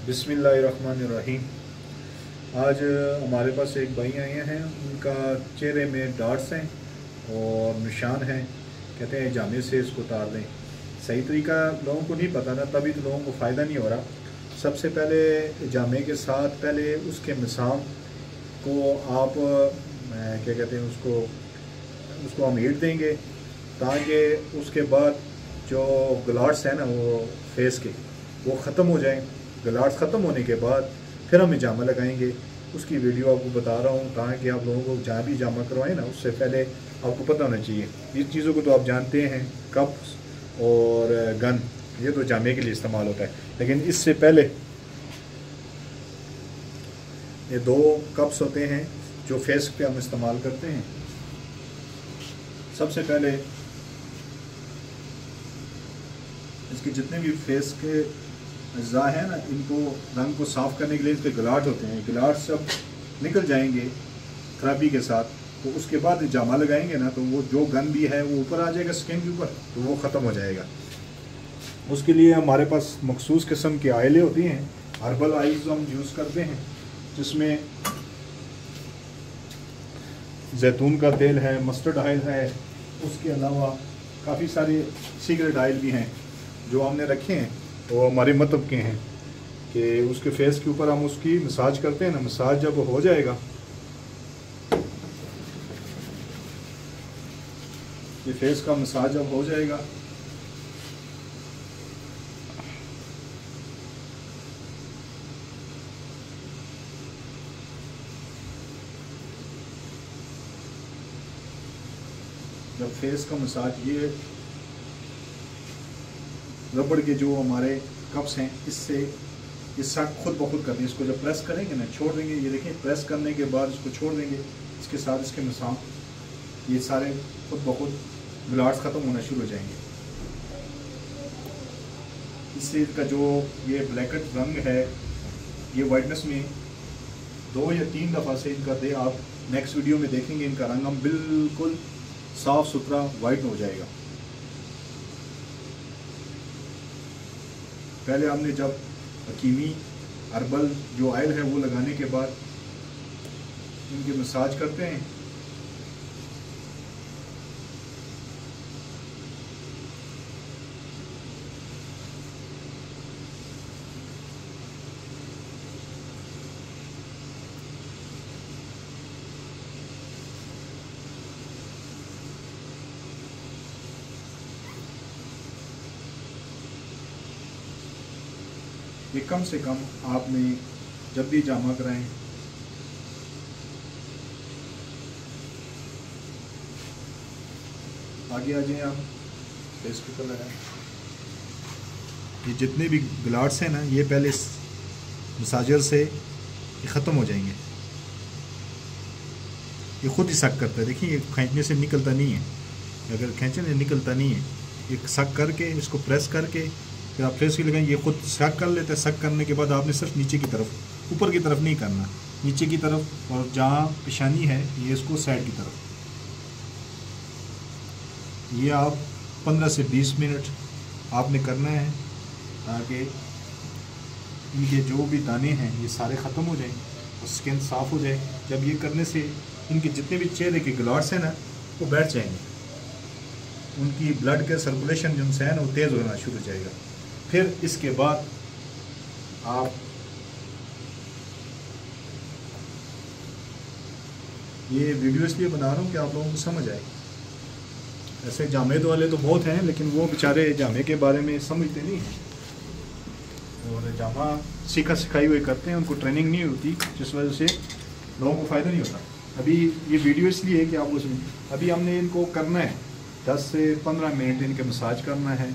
बिस्मिल्लाहिर्रहमानिर्रहीम। आज हमारे पास एक भाई आए हैं, उनका चेहरे में डार्ट्स हैं और निशान हैं। कहते हैं जामे से इसको उतार दें। सही तरीका लोगों को नहीं पता ना, तभी तो लोगों को फ़ायदा नहीं हो रहा। सबसे पहले जामे के साथ पहले उसके मिसाम को आप क्या कहते हैं उसको हम हीट देंगे, ताकि उसके बाद जो ग्लाट्स हैं ना वो फेस के वो ख़त्म हो जाएं। ग्लाट्स ख़त्म होने के बाद फिर हम जामा लगाएंगे। उसकी वीडियो आपको बता रहा हूँ ताकि आप लोगों को जहाँ भी जामा करवाएं ना, उससे पहले आपको पता होना चाहिए। इस चीज़ों को तो आप जानते हैं, कप्स और गन, ये तो जामे के लिए इस्तेमाल होता है। लेकिन इससे पहले ये दो कप्स होते हैं जो फेस पे हम इस्तेमाल करते हैं। सबसे पहले इसके जितने भी फेस के अज़्ज़ा है ना, इनको रंग को साफ़ करने के लिए इस पर गिलाट होते हैं। गिलाट सब निकल जाएंगे खराबी के साथ, तो उसके बाद जामा लगाएंगे ना, तो वो जो गन भी है वो ऊपर आ जाएगा स्किन के ऊपर, तो वो ख़त्म हो जाएगा। उसके लिए हमारे पास मखसूस किस्म की आयलें होती हैं, हर्बल आइल्स हम यूज़ करते हैं, जिसमें जैतून का तेल है, मस्टर्ड ऑयल है। उसके अलावा काफ़ी सारे सीक्रेट ऑयल भी हैं जो हमने रखे हैं, वो हमारे मतलब के हैं कि उसके फेस के ऊपर हम उसकी मसाज करते हैं ना। मसाज जब हो जाएगा, ये फेस का मसाज जब हो जाएगा, जब फेस का मसाज ये रबड़ के जो हमारे कप्स हैं, इससे ये सक खुद ब खुद करते हैं। इसको जब प्रेस करेंगे ना, छोड़ देंगे, ये देखें, प्रेस करने के बाद इसको छोड़ देंगे, इसके साथ इसके मिसाम ये सारे खुद ब खुद ग्लाट्स ख़त्म होना शुरू हो जाएंगे। इससे इसका जो ये ब्लैकेट रंग है, ये वाइटनेस में 2 या 3 दफ़ा से इनका दे, आप नेक्स्ट वीडियो में देखेंगे इनका रंग हम बिल्कुल साफ़ सुथरा वाइट हो जाएगा। पहले हमने जब हकीमी हर्बल जो ऑयल है वो लगाने के बाद इनकी मसाज करते हैं। ये कम से कम आपने जब भी जामा कराएं, आगे आ जाएं आप, फेस के ऊपर लगाएं। ये जितने भी ग्लाट्स हैं ना, ये पहले इस मसाजर से ये ख़त्म हो जाएंगे। ये खुद ही सक करता है, देखिए ये खींचने से निकलता नहीं है, अगर खींचने से निकलता नहीं है, ये सक करके इसको प्रेस करके फिर आप फेस की लगाएं, ये खुद सक कर लेता है। सक करने के बाद आपने सिर्फ नीचे की तरफ, ऊपर की तरफ नहीं करना, नीचे की तरफ, और जहाँ पेशानी है ये इसको साइड की तरफ। ये आप 15 से 20 मिनट आपने करना है, ताकि इनके जो भी दाने हैं ये सारे ख़त्म हो जाएं और स्किन साफ़ हो जाए। जब ये करने से इनके जितने भी चेहरे के ग्लाट्स हैं ना, वो बैठ जाएंगे, उनकी ब्लड का सर्कुलेशन जो है ना वो तेज़ होना शुरू हो जाएगा। फिर इसके बाद आप ये वीडियो इसलिए बना रहा हूँ कि आप लोगों को समझ आए। ऐसे जामे तो वाले तो बहुत हैं, लेकिन वो बेचारे जामे के बारे में समझते नहीं हैं, और जामा सीखा सिखाई हुए करते हैं, उनको ट्रेनिंग नहीं होती, जिस वजह से लोगों को फ़ायदा नहीं होता। अभी ये वीडियो इसलिए है कि आप उसमें अभी हमने इनको करना है 10 से 15 मिनट इनके मसाज करना है,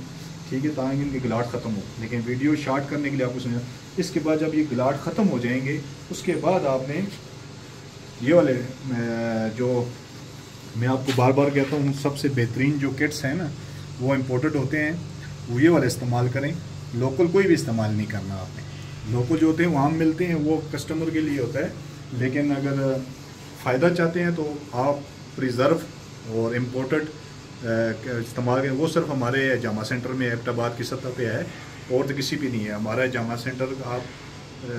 ठीक है, ताकि इनके गिलाट ख़त्म हो। लेकिन वीडियो शॉर्ट करने के लिए आपको समझा, इसके बाद जब ये गिलाट ख़त्म हो जाएंगे, उसके बाद आपने ये वाले जो मैं आपको बार बार कहता हूँ, सबसे बेहतरीन जो किट्स हैं ना, वो इम्पोर्टेड होते हैं, वो ये वाले इस्तेमाल करें। लोकल कोई भी इस्तेमाल नहीं करना आपने। लोकल जो होते हैं वहाँ मिलते हैं, वो कस्टमर के लिए होता है, लेकिन अगर फ़ायदा चाहते हैं तो आप प्रिजर्व और इम्पोर्टेड इस्तेमाल करें। वो सिर्फ हमारे जामा सेंटर में एबटाबाद की सतह पे है, और तो किसी भी नहीं है। हमारा जामा सेंटर आप